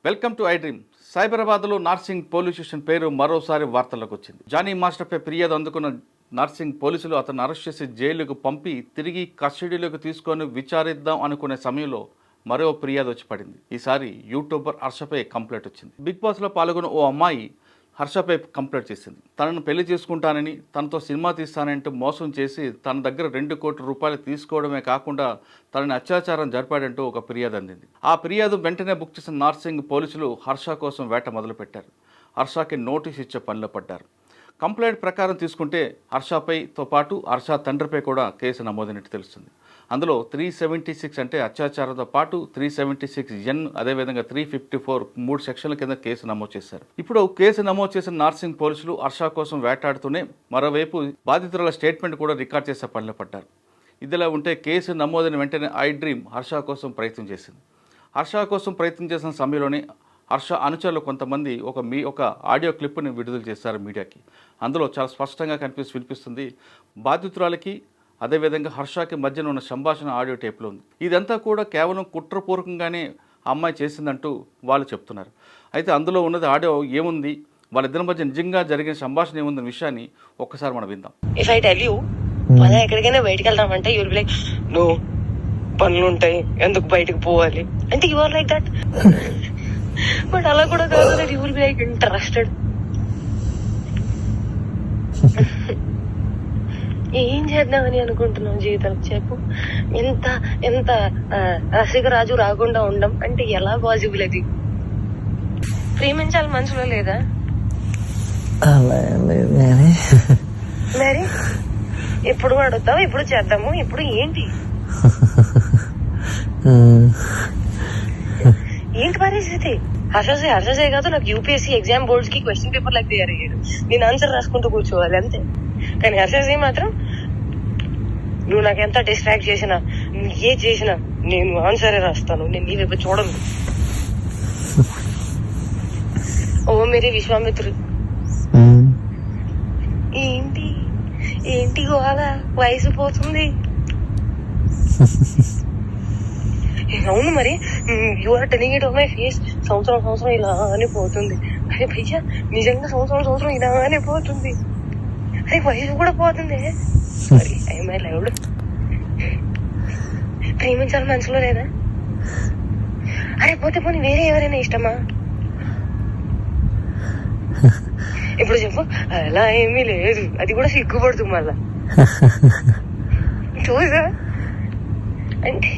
Welcome to iDream. సైబరాబాద్లో Narsingi police station పేరు మరోసారి వార్తల్లోకి వచ్చింది. జానీ మాస్టర్పై ఫిర్యాదు అందుకున్న నార్సింగ్ పోలీసులు అతను అరెస్ట్ చేసి జైలుకు పంపి తిరిగి కస్టడీలోకి తీసుకొని విచారిద్దాం అనుకునే సమయంలో మరో ఫిర్యాదు వచ్చి పడింది. ఈసారి యూట్యూబర్ హర్షపై కంప్లైంట్ వచ్చింది. బిగ్ బాస్లో పాల్గొన్న ఓ అమ్మాయి హర్షపై కంప్లైంట్ చేసింది. తనను పెళ్లి చేసుకుంటానని, తనతో సినిమా తీస్తానంటూ మోసం చేసి తన దగ్గర 2 కోట్ల రూపాయలు తీసుకోవడమే కాకుండా తనని అత్యాచారం జరిపాడంటూ ఒక ఫిర్యాదు అందింది. ఆ ఫిర్యాదు వెంటనే బుక్ చేసిన నార్సింగ్ పోలీసులు హర్ష కోసం వేట మొదలుపెట్టారు. హర్షకి నోటీస్ ఇచ్చే పనిలో పడ్డారు. కంప్లైంట్ ప్రకారం తీసుకుంటే హర్షపైతో పాటు హర్ష తండ్రిపై కూడా కేసు నమోదైనట్టు తెలుస్తుంది. అందులో 376 అంటే అత్యాచారంతో పాటు 376N, అదేవిధంగా 354 3 సెక్షన్ల కింద కేసు నమోదు చేశారు. ఇప్పుడు కేసు నమోదు చేసిన నార్సింగ్ పోలీసులు హర్ష కోసం వేటాడుతూనే మరోవైపు బాధితురాల స్టేట్మెంట్ కూడా రికార్డ్ చేసే పనిలో పడ్డారు. ఇదిలా ఉంటే కేసు నమోదైన వెంటనే ఐ డ్రీమ్ హర్ష కోసం ప్రయత్నం చేసింది. హర్ష కోసం ప్రయత్నం చేసిన సమయంలోనే హర్ష అనుచరులు కొంతమంది ఒక ఆడియో క్లిప్ని విడుదల చేశారు మీడియాకి. అందులో చాలా స్పష్టంగా వినిపిస్తుంది. బాధితురాలకి అదేవిధంగా హర్షకి మధ్యన ఉన్న సంభాషణ ఆడియో టేప్లో ఉంది. ఇదంతా కూడా కేవలం కుట్రపూర్వకంగానే అమ్మాయి చేసిందంటూ వాళ్ళు చెప్తున్నారు. అయితే అందులో ఉన్నది ఆడియో ఏముంది, వాళ్ళిద్దరి మధ్య నిజంగా జరిగిన సంభాషణ ఏముందన్న విషయాన్ని ఒక్కసారి మనం విందాం. ఇఫ్ ఐ టెల్ యూ మనం ఎక్కడికైనా బయటకు వెళ్దామంటే యూర్ బి లైక్ నో, పనులు ఉంటాయి, ఎందుకు బయటకు పోవాలి అంటే you are like that. But అలా కూడా కాదు, that you will be like interested. ఏం చేద్దామని అనుకుంటున్నావు జీవితం చెప్పు. ఎంత ఎంత రసికరాజు రాకుండా ఉండం అంటే ఎలా పాసిబుల్? అది ప్రేమించాలి మనసులో లేదా? మరి ఎప్పుడు అడుగుతావు, ఇప్పుడు చేద్దాము, ఇప్పుడు ఏంటి ఏంటి పరిస్థితి? హర్షసే కాదు, నాకు యూపీఎస్సీ ఎగ్జామ్ బోర్డ్స్ కి క్వశ్చన్ పేపర్ లాగా తయారు అయ్యాడు. నేను ఆన్సర్ రాసుకుంటూ కూర్చోవాలి అంతే. కానీ హర్షసే మాత్రం నువ్వు నాకు ఎంత డిస్ట్రాక్ట్ చేసినా, ఏ చేసినా నేను ఆన్సరే రాస్తాను, నేను నీ వైపు చూడను. ఓ మేరీ విశ్వామిత్రుడు. ఏంటి ఏంటి గోవాల వయసు పోతుంది. అవును మరి, you are telling it on my face. సంవత్సరం ఇలానే పోతుంది. అరే భయ్యా, నిజంగా సంవత్సరం ఇలానే పోతుంది. అరే వయసు కూడా పోతుంది. Sorry, I my loved. ప్రేమించాలి మనసులో లేదా? అరే పోతే పోనీ వేరే ఎవరైనా ఇష్టమా? ఇప్పుడు చెప్పు. అలా ఏమీ లేదు, అది కూడా సిగ్గుపడుతుంది మళ్ళా. చూసా అంటే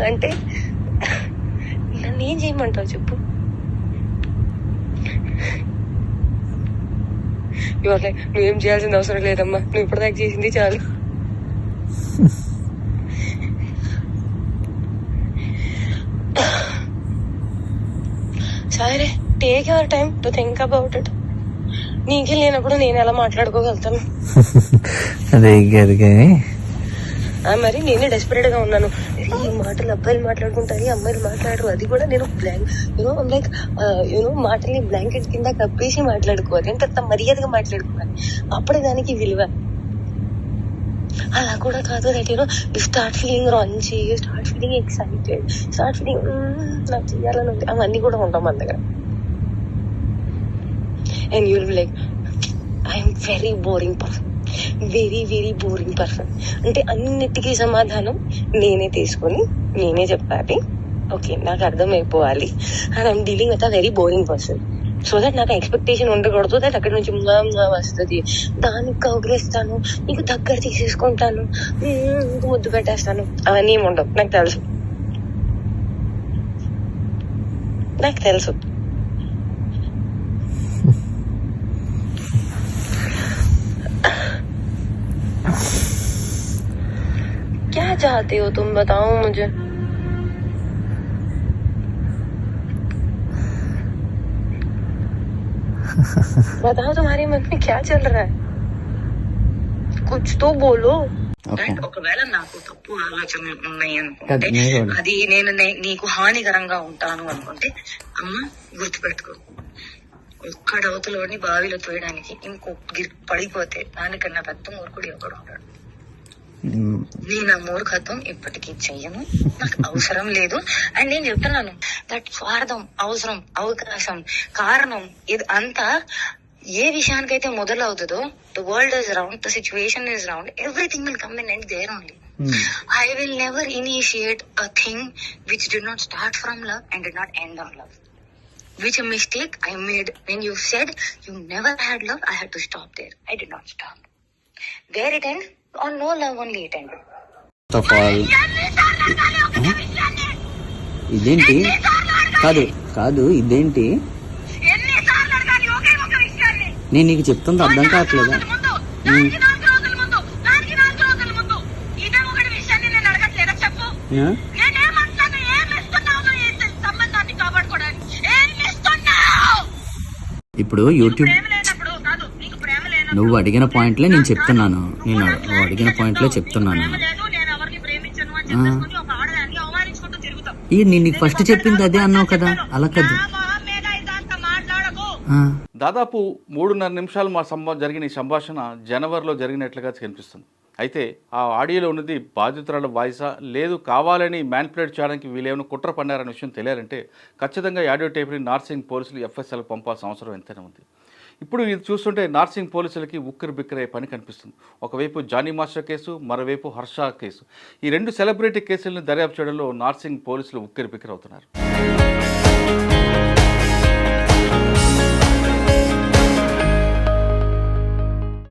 అంటే నన్ను ఏం చేయమంటావు చెప్పు. ఇవాళ నువ్వేం చేయాల్సిన అవసరం లేదమ్మా, నువ్వు ఇప్పటిదాకా చేసింది చాలు. సరే, take your time to think about it. నీకే లేనప్పుడు నేను ఎలా మాట్లాడుకోగలుగుతాను? మరి నేనే డెస్పరేట్ గా ఉన్నాను. ఈ మాటలు అబ్బాయిలు మాట్లాడుకుంటారు, అమ్మాయిలు మాట్లాడరు. అది కూడా నేను లైక్ మాటల్ని బ్లాంకెట్ కింద కప్పేసి మాట్లాడుకోవాలి. అంటే అంత మర్యాదగా మాట్లాడుకోవాలి, అప్పుడే దానికి విలువ. అలా కూడా కాదు, దట్ యు స్టార్ట్ ఫీలింగ్ రాంచి, start feeling excited, start feeling నాకు చేయాలని ఉంది. అవన్నీ కూడా ఉంటాం మన దగ్గర. And you will be like I'm very boring person, very very boring person. అంటే అన్నిటికీ సమాధానం నేనే తీసుకొని నేనే చెప్పాలి. ఓకే, నాకు అర్థమైపోవాలి. And I'm dealing with a very boring person. So that నాకు ఎక్స్పెక్టేషన్ ఉండకూడదు. దట్ అక్కడి నుంచి వస్తుంది, దానికి కౌగిలిస్తాను, నీకు దగ్గర తీసేసుకుంటాను, ముద్దు పెట్టేస్తాను, అవన్నీ ఏమి ఉండవు. నాకు తెలుసు. क्या चाहते हो तुम, बताओ मुझे. बताओ तुम्हारे मन में क्या चल रहा है, कुछ तो बोलो. ఒకవేళ నాకు తప్పు ఆలోచన ఉన్నాయి అనుకుంటే, అది నేను నీకు హానికరంగా ఉంటాను అనుకుంటే, అమ్మ గుర్తుపెట్టుకో, ఒక్కడవతలోని బావిలో తోయడానికి ఇంకొక పడిపోతే దానికన్నా పెద్ద మూర్ఖుడు ఎవడు ఉంటాడు. నేను ఆ మూర్ఖత్వం ఇప్పటికీ చెయ్యను, నాకు అవసరం లేదు. అండ్ నేను చెప్తున్నాను దట్ స్వార్థం, అవసరం, అవకాశం, కారణం ఇది అంతా ఏ విషయానికైతే మొదలవుతుందో, the world is round, the situation is round, everything will come in and there only. I will never initiate a thing which did not start from love and did not end on love. Which a mistake I made when you said you never had love, I had to stop there. I did not stop. Where it end? On no love only it ended. First of all, ఇదేంటి కాదు ఇదేంటి నేను నీకు చెప్తుంది అర్థం కావట్లేదా? ఇప్పుడు YouTube నువ్వు అడిగిన పాయింట్లే నేను చెప్తున్నాను. నువ్వు అడిగిన పాయింట్లే చెప్తున్నాను. నేను నీకు ఫస్ట్ చెప్పింది అదే అన్నావు కదా, అలా కదా. దాదాపు 3.5 నిమిషాలు జరిగిన ఈ సంభాషణ జనవరిలో జరిగినట్లుగా కనిపిస్తుంది. అయితే ఆ ఆడియోలో ఉన్నది బాధితురాల వాయిసా, లేదు కావాలని మ్యానిపులేట్ చేయడానికి వీళ్ళేమైనా కుట్ర పన్నారనే విషయం తెలియాలంటే ఖచ్చితంగా ఆడియో టేప్ని నార్సింగ్ పోలీసులు ఎఫ్ఎస్ఎల్ పంపాల్సిన అవసరం ఎంతైనా ఉంది. ఇప్పుడు ఇది చూస్తుంటే నార్సింగ్ పోలీసులకి ఉక్కిరి బిక్కిరే పని కనిపిస్తుంది. ఒకవైపు జానీ మాస్టర్ కేసు, మరోవైపు హర్ష కేసు. ఈ 2 సెలబ్రిటీ కేసులను దర్యాప్తు చేయడంలో నార్సింగ్ పోలీసులు ఉక్కిరి బిక్కిరి అవుతున్నారు.